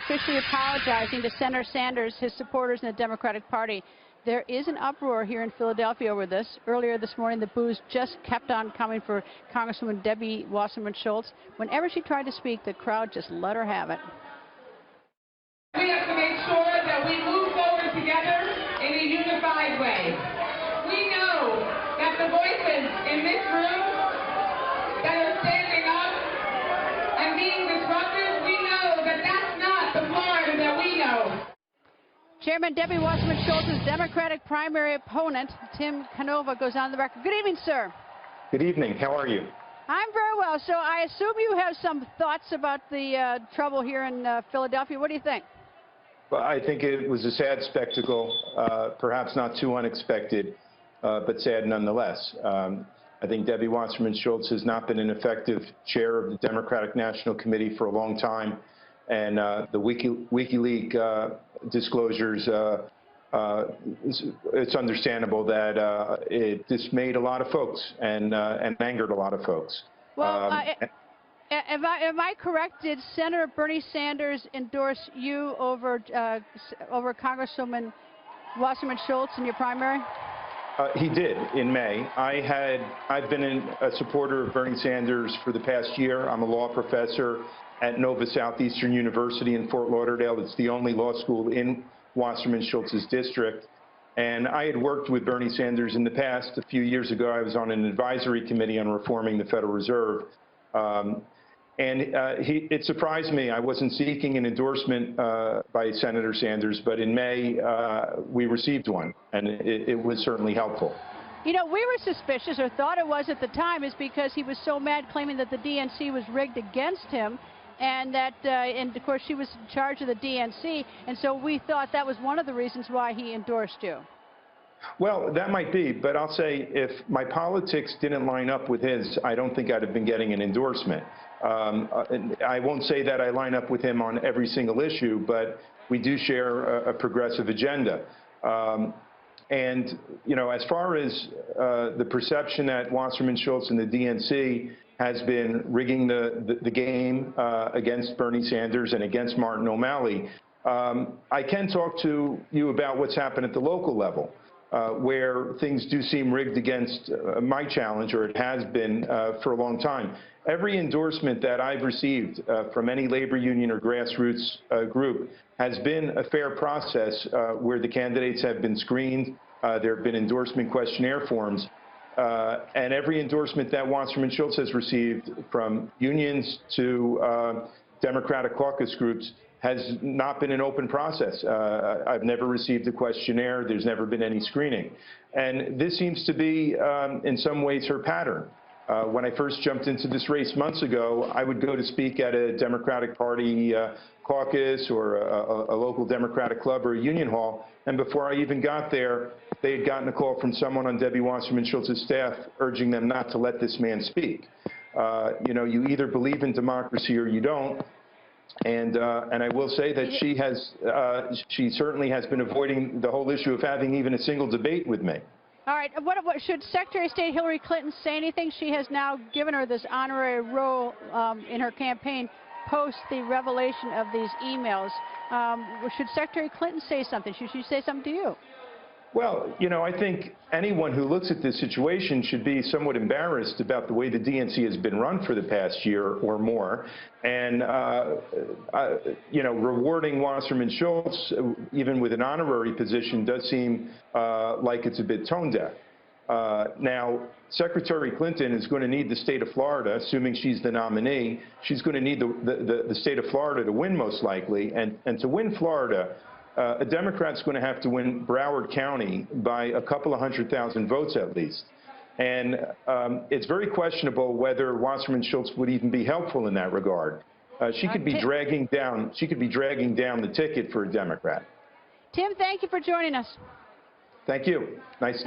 officially apologizing to Senator Sanders, his supporters, and the Democratic Party. There is an uproar here in Philadelphia over this. Earlier this morning, the boos just kept on coming for Congresswoman Debbie Wasserman Schultz. Whenever she tried to speak, the crowd just let her have it. We have to make sure that we move forward together in a unified way. We know that the voices in this room that are standing up and being disruptive, we know that that's not the Florida that we know. Chairman Debbie Wasserman Schultz's Democratic primary opponent, Tim CANOVA, goes on the record. Good evening, sir. Good evening. How are you? I'm very well. So I assume you have some thoughts about the trouble here in Philadelphia. What do you think? Well, I think it was a sad spectacle, perhaps not too unexpected, but sad nonetheless. I think Debbie Wasserman Schultz has not been an effective chair of the Democratic National Committee for a long time, and the WikiLeaks disclosures, it's understandable that it dismayed a lot of folks and angered a lot of folks. Well, am I correct? Did Senator Bernie Sanders endorse you over Congresswoman Wasserman Schultz in your primary? He did in May. I've been a supporter of Bernie Sanders for the past year. I'm a law professor at Nova Southeastern University in Fort Lauderdale. It's the only law school in Wasserman Schultz's district. And I had worked with Bernie Sanders in the past. A few years ago, I was on an advisory committee on reforming the Federal Reserve. It surprised me. I wasn't seeking an endorsement by Senator Sanders, but in May, we received one, and it was certainly helpful. You know, we were suspicious, or thought it was at the time, is because he was so mad claiming that the DNC was rigged against him, and that, and of course, she was in charge of the DNC, and so we thought that was one of the reasons why he endorsed you. Well, that might be, but I'll say if my politics didn't line up with his, I don't think I'd have been getting an endorsement. I won't say that I line up with him on every single issue, but we do share a progressive agenda. And, you know, as far as the perception that Wasserman Schultz and the DNC has been rigging the game against Bernie Sanders and against Martin O'Malley, I can talk to you about what's happened at the local level, where things do seem rigged against my challenge, or it has been for a long time. Every endorsement that I've received from any labor union or grassroots group has been a fair process where the candidates have been screened. There have been endorsement questionnaire forms. And every endorsement that Wasserman Schultz has received, from unions to Democratic caucus groups, has not been an open process. I've never received a questionnaire. There's never been any screening. And this seems to be, in some ways, her pattern. When I first jumped into this race months ago, I would go to speak at a Democratic Party caucus or a local Democratic club or a union hall, and before I even got there, they had gotten a call from someone on Debbie Wasserman Schultz's staff urging them not to let this man speak. You know, you either believe in democracy or you don't. And I will say that she certainly has been avoiding the whole issue of having even a single debate with me. All right. What should Secretary of State Hillary Clinton say anything? She has now given her this honorary role in her campaign post the revelation of these emails. Should Secretary Clinton say something? Should she say something to you? Well, you know, I think anyone who looks at this situation should be somewhat embarrassed about the way the DNC has been run for the past year or more. And, you know, rewarding Wasserman Schultz, even with an honorary position, does seem like it's a bit tone deaf. Now, Secretary Clinton is going to need the state of Florida, assuming she's the nominee. She's going to need the state of Florida to win, most likely. And to win Florida, a Democrat's going to have to win Broward County by a couple of 100,000 votes at least. And it's very questionable whether Wasserman Schultz would even be helpful in that regard. She could be dragging down the ticket for a Democrat. Tim, thank you for joining us. Thank you. Nice.